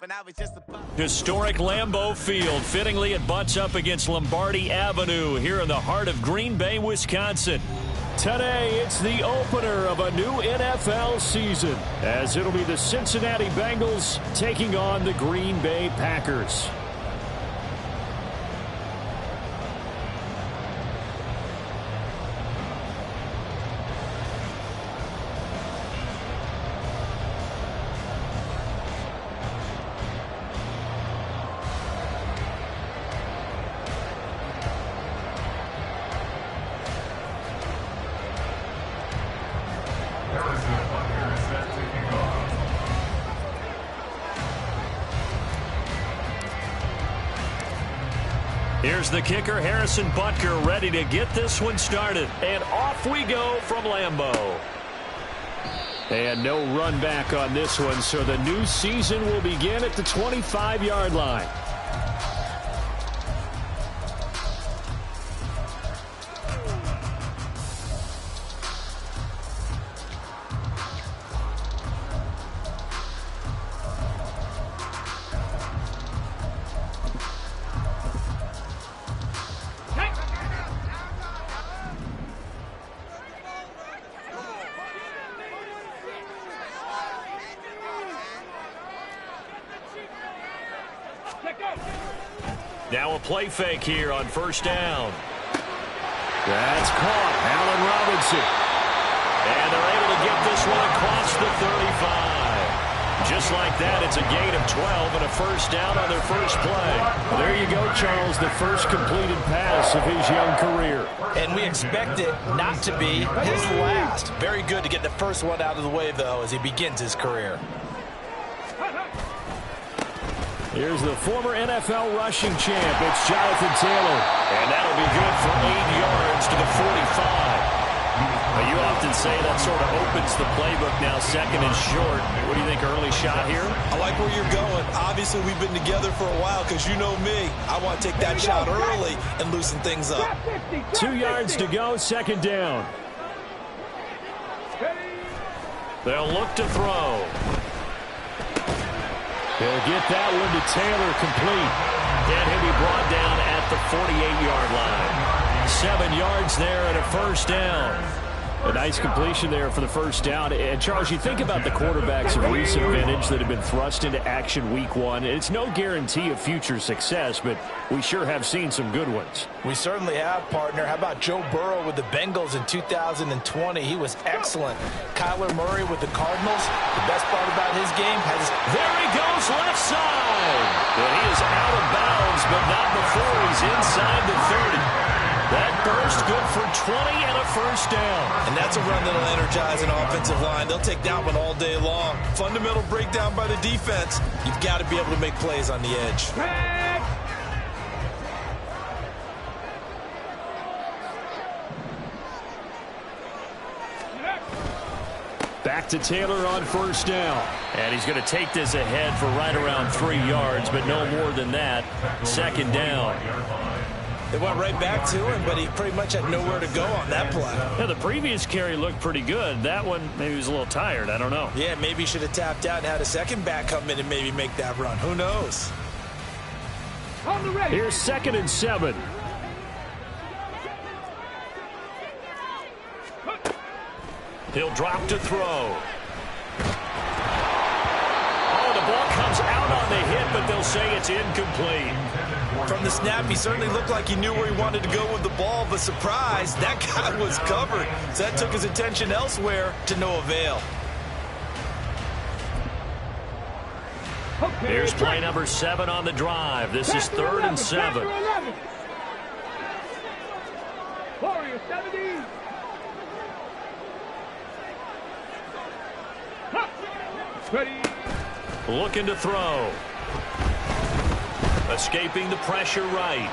when I was just a pup. Historic Lambeau Field. Fittingly, it butts up against Lombardi Avenue here in the heart of Green Bay, Wisconsin. Today, it's the opener of a new NFL season, as it'll be the Cincinnati Bengals taking on the Green Bay Packers. Here's the kicker, Harrison Butker, ready to get this one started. And off we go from Lambeau. And no run back on this one, so the new season will begin at the 25-yard line. Now a play fake here on first down. That's caught. Allen Robinson. And they're able to get this one across the 35. Just like that, it's a gain of 12 and a first down on their first play. There you go, Charles, the first completed pass of his young career. And we expect it not to be his last. Very good to get the first one out of the way, though, as he begins his career. Here's the former NFL rushing champ. It's Jonathan Taylor. And that'll be good for 8 yards to the 45. Now, you often say that sort of opens the playbook now, second and short. What do you think, early shot here? I like where you're going. Obviously, we've been together for a while because you know me. I want to take that shot early and loosen things up. 2 yards to go, second down. They'll look to throw. He'll get that one to Taylor, complete. And he'll be brought down at the 48-yard line. 7 yards there and a first down. A nice completion there for the first down. And, Charles, you think about the quarterbacks of recent vintage that have been thrust into action week one. It's no guarantee of future success, but we sure have seen some good ones. We certainly have, partner. How about Joe Burrow with the Bengals in 2020? He was excellent. Kyler Murray with the Cardinals. The best part about his game has... There he goes, left side. And he is out of bounds, but not before he's inside the 30. That burst good for 20 and a first down. And that's a run that'll energize an offensive line. They'll take that one all day long. Fundamental breakdown by the defense. You've got to be able to make plays on the edge. Back to Taylor on first down. And he's going to take this ahead for right around 3 yards, but no more than that. Second down. They went right back to him, but he pretty much had nowhere to go on that play. Yeah, the previous carry looked pretty good. That one, maybe he was a little tired. I don't know. Yeah, maybe he should have tapped out and had a second back come in and maybe make that run. Who knows? Here's 2nd and 7. He'll drop to throw. Oh, the ball comes out on the hit, but they'll say it's incomplete. From the snap, he certainly looked like he knew where he wanted to go with the ball, but surprise, that guy was covered. So that took his attention elsewhere to no avail. Here's play number 7 on the drive. This is 3rd and 7. Warrior 70. Ready. Looking to throw. Escaping the pressure right.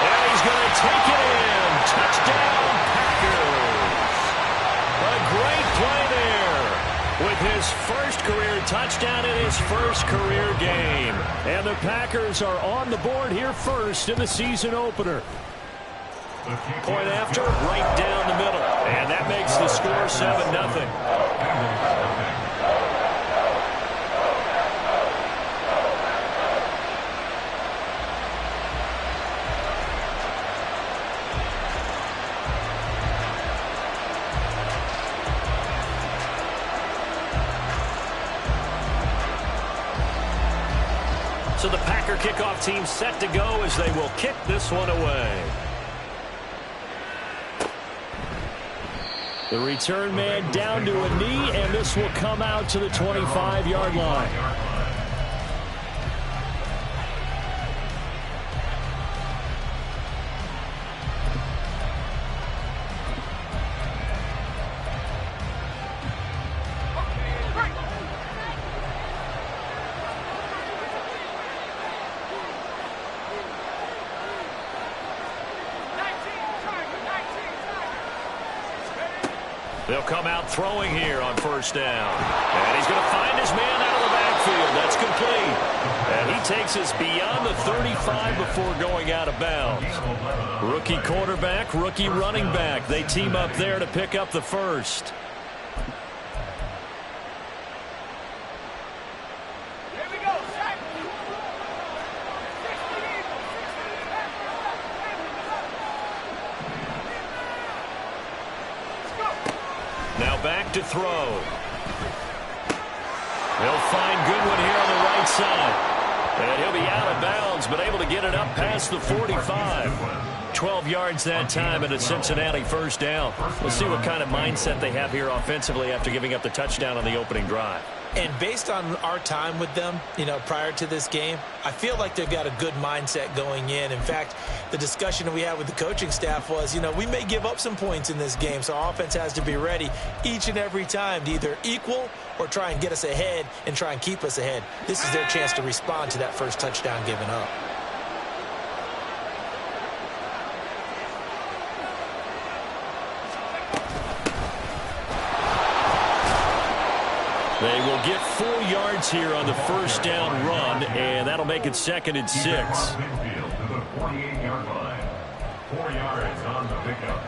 And he's going to take it in. Touchdown, Packers. A great play there with his first career touchdown in his first career game. And the Packers are on the board here first in the season opener. Point after, right down the middle. And that makes the score 7-0. So the Packer kickoff team set to go as they will kick this one away. The return man down to a knee, and this will come out to the 25-yard line. They'll come out throwing here on first down. And he's going to find his man out of the backfield. That's complete. And he takes us beyond the 35 before going out of bounds. Rookie quarterback, rookie running back. They team up there to pick up the first. Now back to throw. They'll find Goodwin here on the right side. And he'll be out of bounds, but able to get it up past the 45. 12 yards that time and a Cincinnati first down. We'll see what kind of mindset they have here offensively after giving up the touchdown on the opening drive. And based on our time with them, prior to this game, I feel like they've got a good mindset going in. In fact, the discussion that we had with the coaching staff was, we may give up some points in this game, so our offense has to be ready each and every time to either equal or try and get us ahead and try and keep us ahead. This is their chance to respond to that first touchdown given up. They will get 4 yards here on the first down run, and that'll make it 2nd and 6. 48-yard line. 4 yards on the pickup.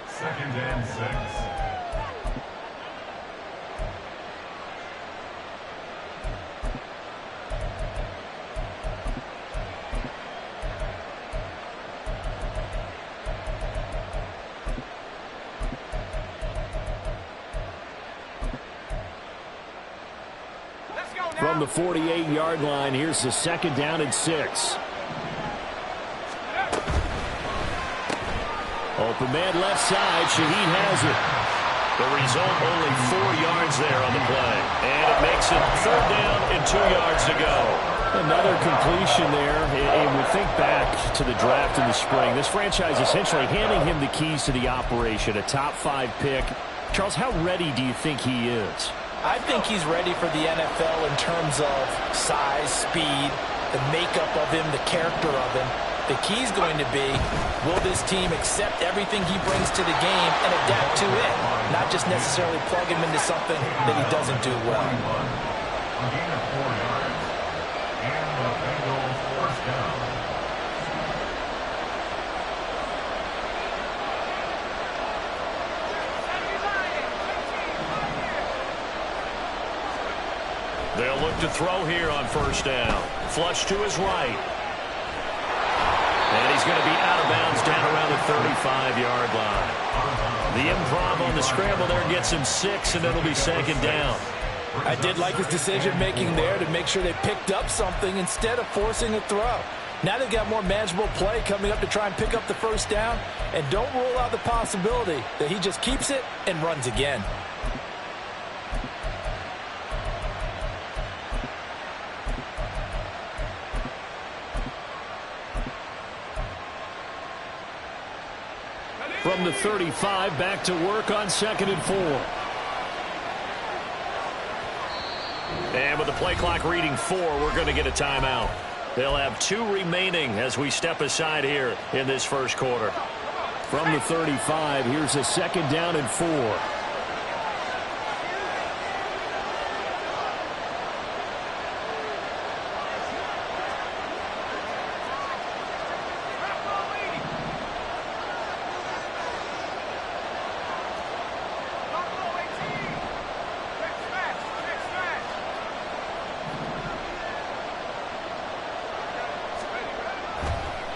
2nd and 6. From the 48-yard line, here's the 2nd down and 6. Open man left side. Shaheed has it. The result, only 4 yards there on the play. And it makes it 3rd down and 2 yards to go. Another completion there. And we think back to the draft in the spring. This franchise essentially handing him the keys to the operation, a top 5 pick. Charles, how ready do you think he is? I think he's ready for the NFL in terms of size, speed, the makeup of him, the character of him. The key's going to be, will this team accept everything he brings to the game and adapt to it, not just necessarily plug him into something that he doesn't do well. A gain of 4 yards, and the Bengals first down. They'll look to throw here on first down. Flush to his right. And he's going to be out of bounds down around the 35-yard line. The improv on the scramble there gets him 6, and it'll be 2nd down. I did like his decision-making there to make sure they picked up something instead of forcing a throw. Now they've got more manageable play coming up to try and pick up the first down, and don't rule out the possibility that he just keeps it and runs again. From the 35, back to work on 2nd and 4. And with the play clock reading 4, we're going to get a timeout. They'll have 2 remaining as we step aside here in this first quarter. From the 35, here's a 2nd down and 4.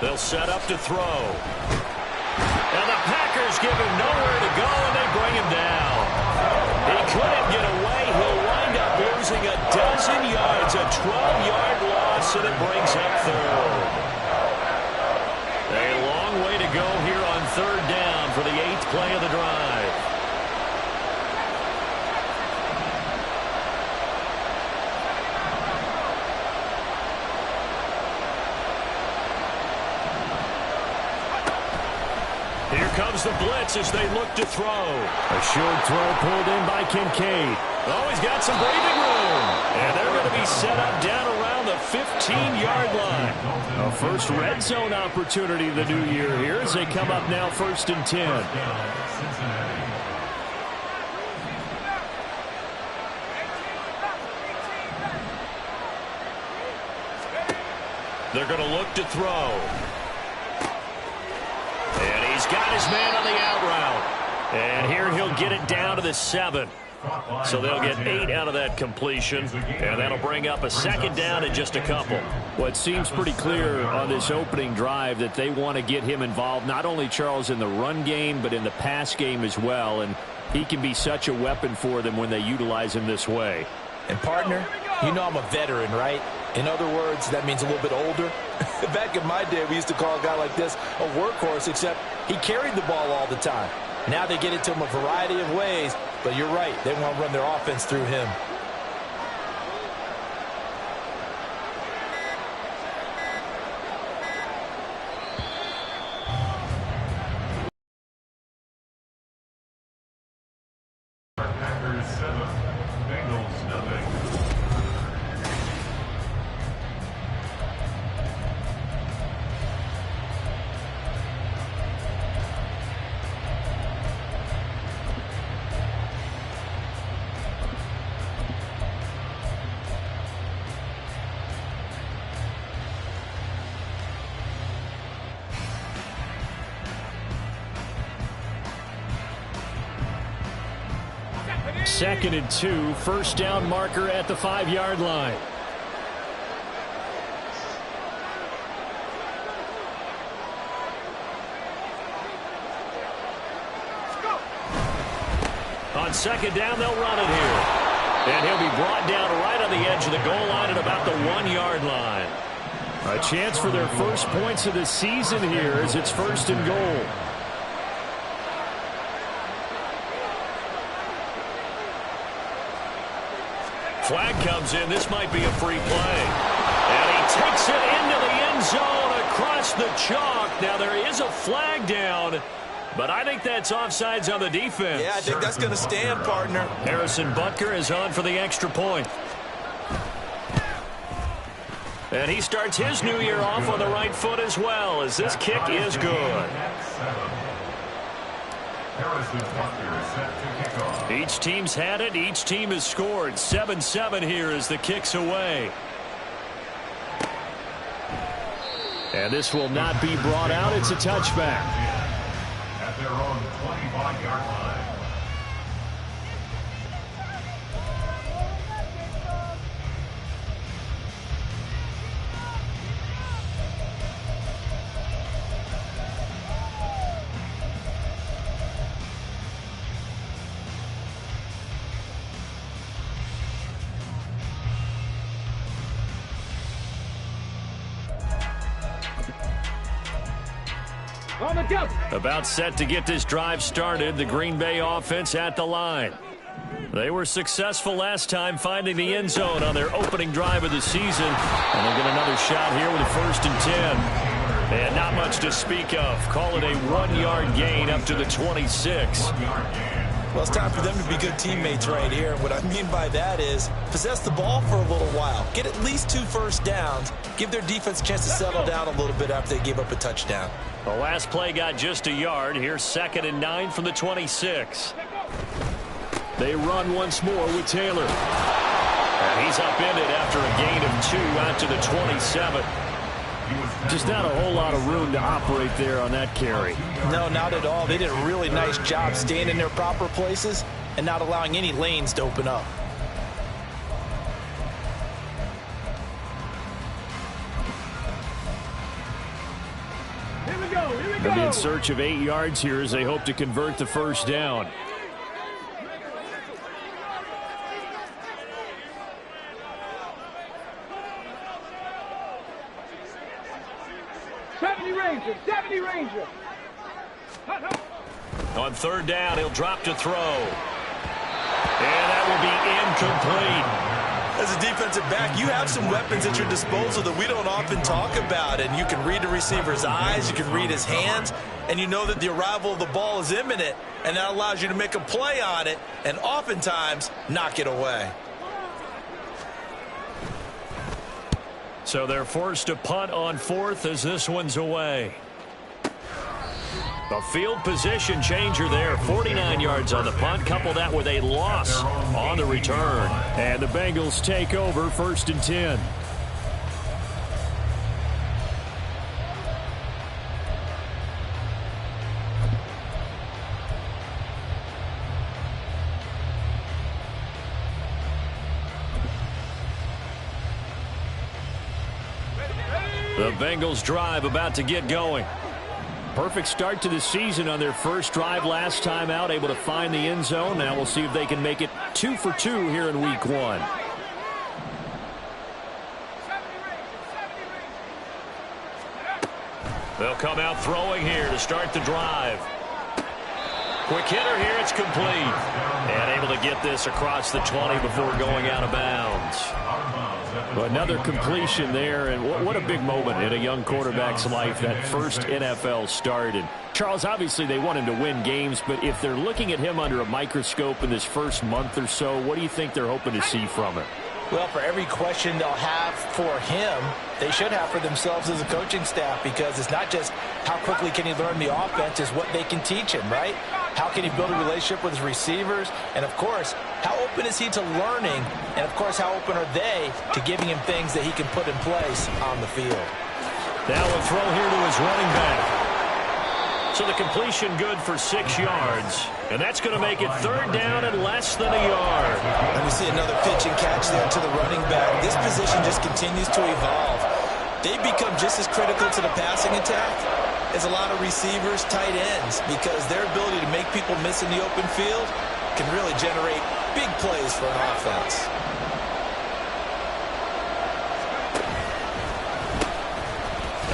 They'll set up to throw. And the Packers give him nowhere to go, and they bring him down. He couldn't get away. He'll wind up losing a dozen yards, a 12-yard loss, and it brings comes the blitz as they look to throw. A short throw pulled in by Kincaid. Oh, he's got some breathing room. And they're going to be set up down around the 15-yard line. A first red zone opportunity of the new year here as they come up now 1st and 10. They're going to look to throw. And he's got his man on the out route. And here he'll get it down to the 7. So they'll get 8 out of that completion, and that'll bring up a 2nd down in just a couple. Well, it seems pretty clear on this opening drive that they want to get him involved, not only, Charles, in the run game, but in the pass game as well. And he can be such a weapon for them when they utilize him this way. And, partner, you know I'm a veteran, right? In other words, that means a little bit older. Back in my day, we used to call a guy like this a workhorse, except he carried the ball all the time. Now they get it to him a variety of ways, but you're right. They want to run their offense through him. Packers 7, Bengals nothing. Second and 2, first down marker at the 5-yard line. On 2nd down, they'll run it here. And he'll be brought down right on the edge of the goal line at about the 1-yard line. A chance for their first points of the season here as it's 1st and goal. Flag comes in. This might be a free play. And he takes it into the end zone across the chalk. Now there is a flag down, but I think that's offsides on the defense. Yeah, I think that's going to stand, partner. Harrison Butker is on for the extra point. And he starts his new year off on the right foot as well, as this kick is good. Each team's had it. Each team has scored. 7-7 here as the kick's away. And this will not be brought out. It's a touchback. At their own 25-yard line. On the jump. About set to get this drive started. The Green Bay offense at the line. They were successful last time finding the end zone on their opening drive of the season. And they'll get another shot here with a 1st and 10. And not much to speak of. Call it a 1-yard gain up to the 26. Well, it's time for them to be good teammates right here. What I mean by that is possess the ball for a little while. Get at least 2 first downs. Give their defense a chance to settle down a little bit after they give up a touchdown. The last play got just a yard. Here's 2nd and 9 from the 26. They run once more with Taylor. And he's upended after a gain of 2 out to the 27. Just not a whole lot of room to operate there on that carry. No, not at all. They did a really nice job staying in their proper places and not allowing any lanes to open up. Here we go. Here we They'll be in go. search of 8 yards here as they hope to convert the first down. Deputy Ranger. On 3rd down, he'll drop to throw. And that will be incomplete. As a defensive back, you have some weapons at your disposal that we don't often talk about. And you can read the receiver's eyes, you can read his hands, and you know that the arrival of the ball is imminent, and that allows you to make a play on it and oftentimes knock it away. So they're forced to punt on fourth as this one's away. A field position changer there. 49 yards on the punt. Couple that with a loss on the return. And the Bengals take over 1st and 10. The Bengals drive about to get going. Perfect start to the season on their first drive last time out, able to find the end zone. Now we'll see if they can make it 2 for 2 here in week 1. They'll come out throwing here to start the drive. Quick hitter here, it's complete. And able to get this across the 20 before going out of bounds. Another completion there, and what a big moment in a young quarterback's life, that first NFL start. And Charles, obviously they want him to win games, but if they're looking at him under a microscope in this first month or so, what do you think they're hoping to see from him? Well, for every question they'll have for him, they should have for themselves as a coaching staff, because it's not just how quickly can he learn the offense, it's what they can teach him, right? How can he build a relationship with his receivers? And, of course, how open is he to learning? And, of course, how open are they to giving him things that he can put in place on the field? Now a throw here to his running back. So the completion good for 6 yards. And that's going to make it 3rd down and less than a yard. Let me see another pitch and catch there to the running back. This position just continues to evolve. They become just as critical to the passing attack as a lot of receivers, tight ends, because their ability to make people miss in the open field can really generate big plays for an offense.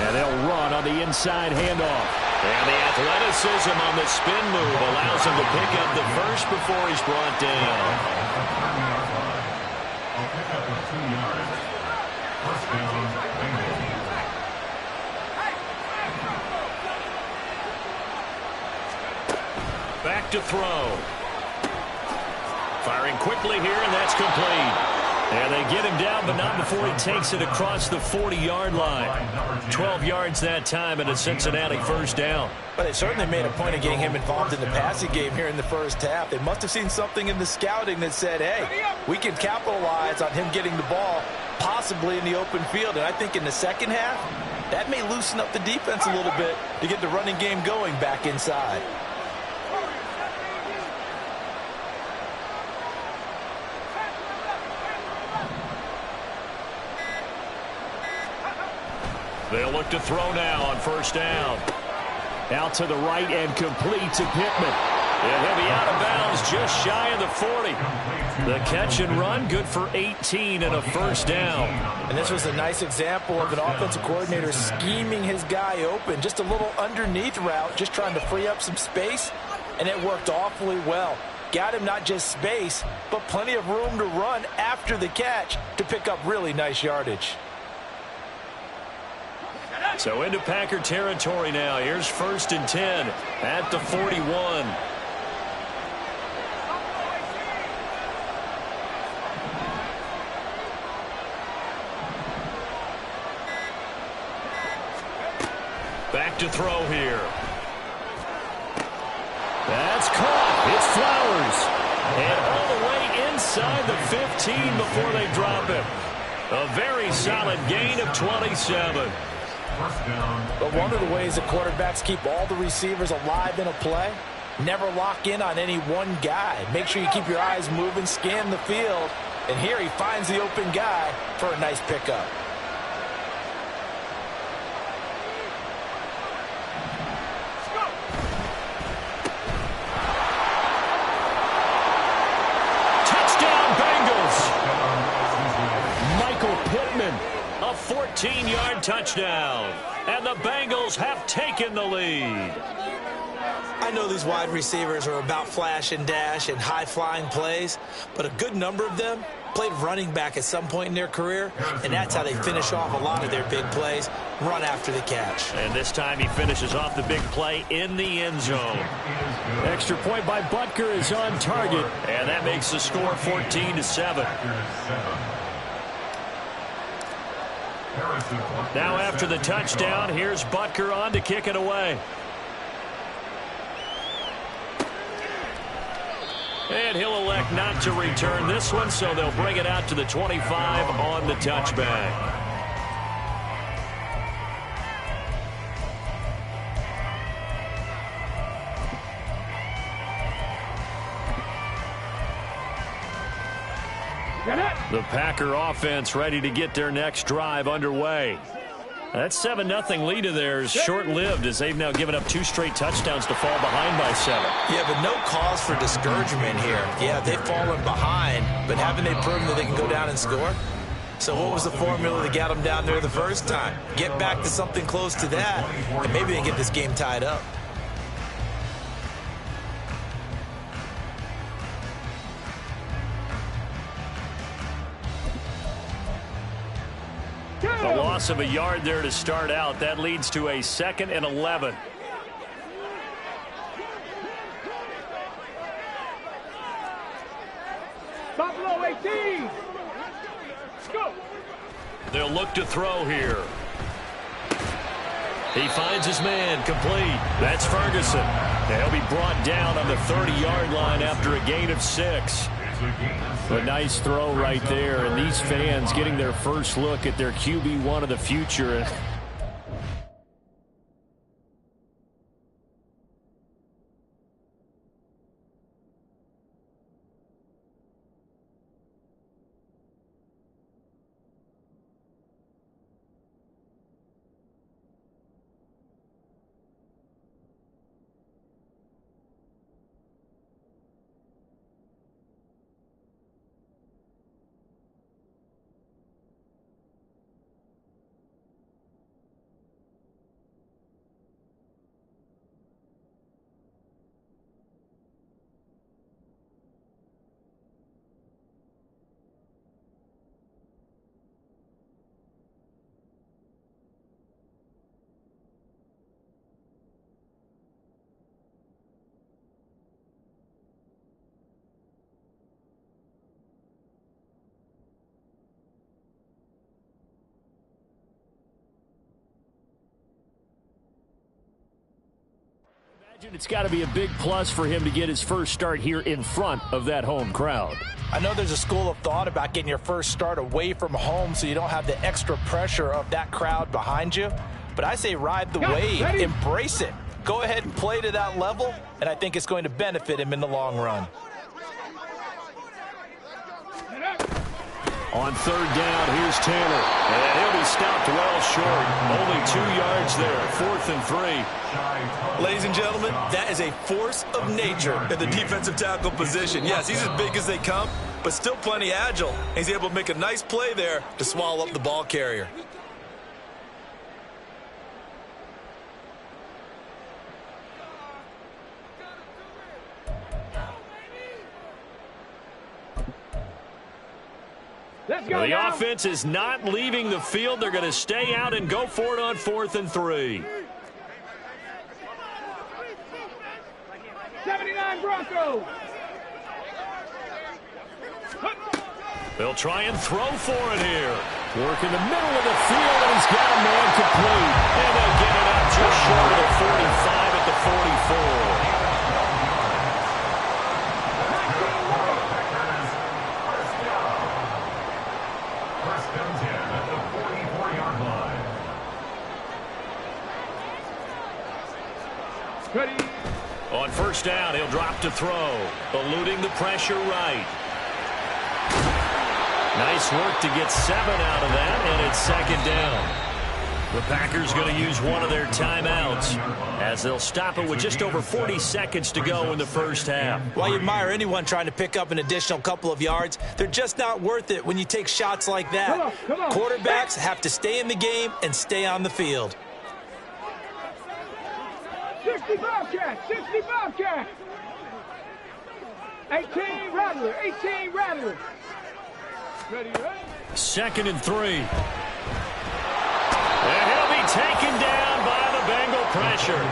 And they'll run on the inside handoff. And the athleticism on the spin move allows him to pick up the first before he's brought down. I'll pick up the 2 yards. First down, Bengals. Back to throw. Firing quickly here, and that's complete. And they get him down, but not before he takes it across the 40-yard line. 12 yards that time, and a Cincinnati first down. But they certainly made a point of getting him involved in the passing game here in the first half. They must have seen something in the scouting that said, hey, we can capitalize on him getting the ball possibly in the open field. And I think in the second half, that may loosen up the defense a little bit to get the running game going back inside. They'll look to throw now on first down. Out to the right and complete to Pittman. And he'll be out of bounds just shy of the 40. The catch and run good for 18 and a first down. And this was a nice example of an offensive coordinator scheming his guy open. Just a little underneath route, just trying to free up some space. And it worked awfully well. Got him not just space, but plenty of room to run after the catch to pick up really nice yardage. So into Packer territory now. Here's 1st and 10 at the 41. Back to throw here. That's caught. It's Flowers. And all the way inside the 15 before they drop him. A very solid gain of 27. But one of the ways that quarterbacks keep all the receivers alive in a play, never lock in on any one guy. Make sure you keep your eyes moving, scan the field, and here he finds the open guy for a nice pickup. Touchdown, Bengals! Michael Pittman. A 14-yard touchdown. And the Bengals have taken the lead. I know these wide receivers are about flash and dash and high-flying plays, but a good number of them played running back at some point in their career, and that's how they finish off a lot of their big plays, run after the catch. And this time he finishes off the big play in the end zone. Extra point by Butker is on target, and that makes the score 14-7. Now after the touchdown, here's Butker on to kick it away. And he'll elect not to return this one, so they'll bring it out to the 25 on the touchback. The Packer offense ready to get their next drive underway. That 7-0 lead of theirs short-lived as they've now given up 2 straight touchdowns to fall behind by 7. Yeah, but no cause for discouragement here. Yeah, they've fallen behind, but haven't they proven that they can go down and score? So what was the formula that got them down there the first time? Get back to something close to that, and maybe they can get this game tied up. A loss of a yard there to start out. That leads to a 2nd and 11. Buffalo 18. Let's go. They'll look to throw here. He finds his man, complete. That's Ferguson. And he'll be brought down on the 30-yard line after a gain of 6. A nice throw right there, and these fans getting their first look at their QB1 of the future. It's got to be a big plus for him to get his first start here in front of that home crowd. I know there's a school of thought about getting your first start away from home so you don't have the extra pressure of that crowd behind you. But I say ride the wave, embrace it. Go ahead and play to that level, and I think it's going to benefit him in the long run. On 3rd down, here's Taylor. And he'll be stopped well short. Only 2 yards there, 4th and 3. Ladies and gentlemen, that is a force of nature in the defensive tackle position. Yes, he's as big as they come, but still plenty agile. He's able to make a nice play there to swallow up the ball carrier. The offense is not leaving the field. They're going to stay out and go for it on 4th and 3. 79 Broncos. They'll try and throw for it here. Work in the middle of the field, and he's got a man complete. And they'll get it out just short of the 45 at the 44. On 1st down, he'll drop to throw, eluding the pressure right. Nice work to get 7 out of that, and it's 2nd down. The Packers going to use one of their timeouts as they'll stop it with just over 40 seconds to go in the first half. While you admire anyone trying to pick up an additional couple of yards, they're just not worth it when you take shots like that. Come on. Quarterbacks have to stay in the game and stay on the field. 65 catch, 65 catch. 18 Rattler, 18 Rattler. Ready, ready. 2nd and 3. And he'll be taken down by the Bengal pressure.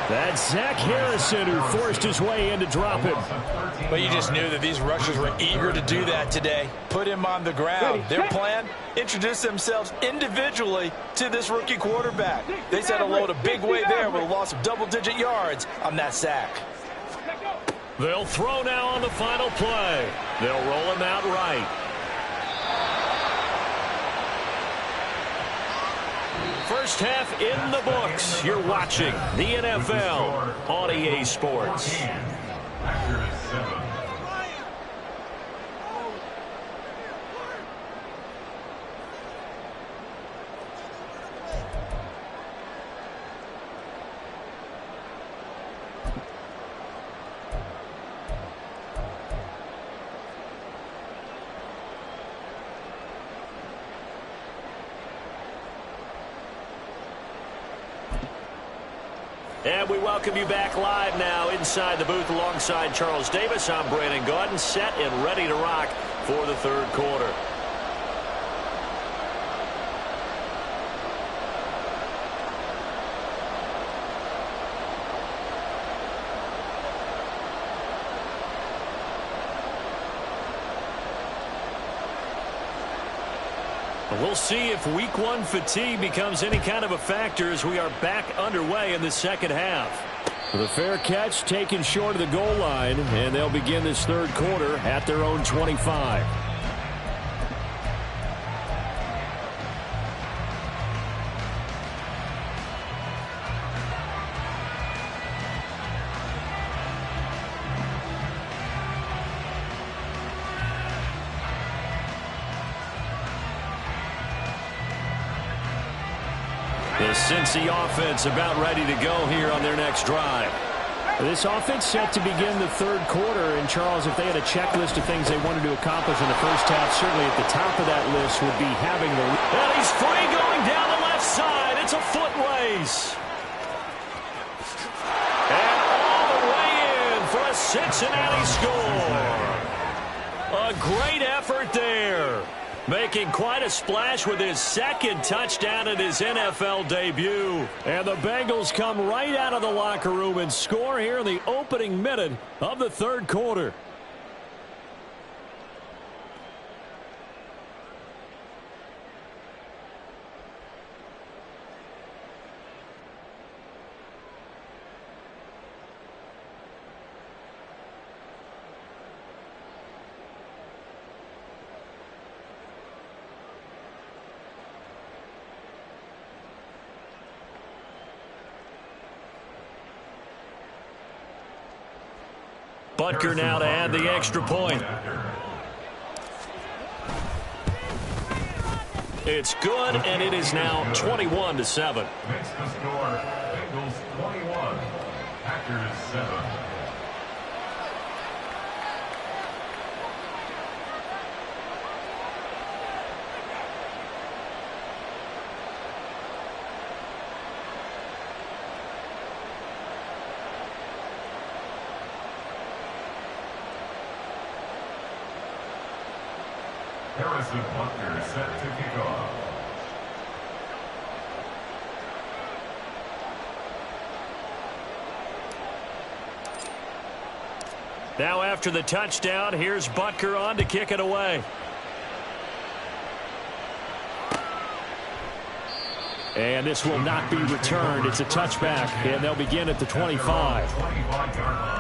That's Zach Harrison who forced his way in to drop him. But you just knew that these rushers were eager to do that today. Put him on the ground. Their plan, introduce themselves individually to this rookie quarterback. They set a load a big way there with a loss of double-digit yards on that sack. They'll throw now on the final play. They'll roll him out right. First half in the books. You're watching the NFL on EA Sports. And we welcome you back live now inside the booth alongside Charles Davis. I'm Brandon Gaudin, set and ready to rock for the third quarter. We'll see if week 1 fatigue becomes any kind of a factor as we are back underway in the second half. The fair catch taken short of the goal line, and they'll begin this third quarter at their own 25. The Cincy offense about ready to go here on their next drive. This offense set to begin the third quarter. And, Charles, if they had a checklist of things they wanted to accomplish in the first half, certainly at the top of that list would be having the... And he's free going down the left side. It's a foot race. And all the way in for a Cincinnati score. A great effort there. Making quite a splash with his second touchdown in his NFL debut. And the Bengals come right out of the locker room and score here in the opening minute of the third quarter. Butker now to add the extra point. It's good, and it is now 21-7. Makes the score Bengals 21, Packers 7. Harrison Butker set to kick off. Now after the touchdown, here's Butker on to kick it away. And this will not be returned. It's a touchback, and they'll begin at the 25. 25-yard line.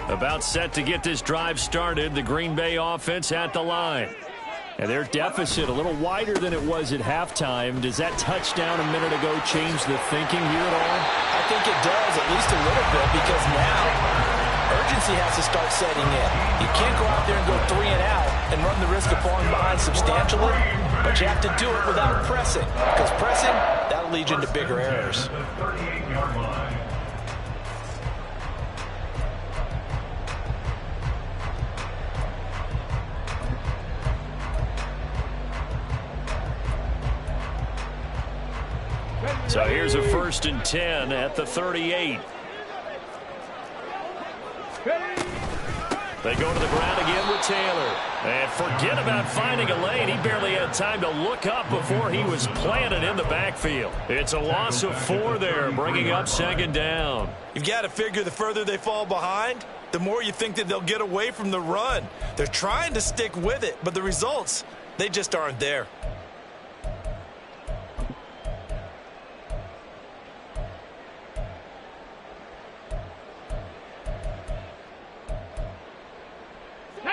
About set to get this drive started, the Green Bay offense at the line. And their deficit a little wider than it was at halftime. Does that touchdown a minute ago change the thinking here at all? I think it does, at least a little bit, because now urgency has to start setting in. You can't go out there and go 3 and out and run the risk of falling behind substantially, but you have to do it without pressing, because pressing, that'll lead you into bigger errors. 38-yard line. So here's a 1st and 10 at the 38. They go to the ground again with Taylor. And forget about finding a lane. He barely had time to look up before he was planted in the backfield. It's a loss of 4 there, bringing up 2nd down. You've got to figure the further they fall behind, the more you think that they'll get away from the run. They're trying to stick with it, but the results, they just aren't there.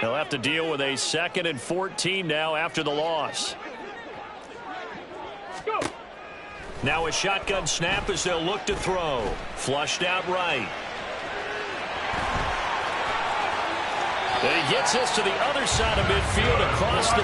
They'll have to deal with a 2nd and 14 now after the loss. Now a shotgun snap as they'll look to throw. Flushed out right. And he gets this to the other side of midfield across the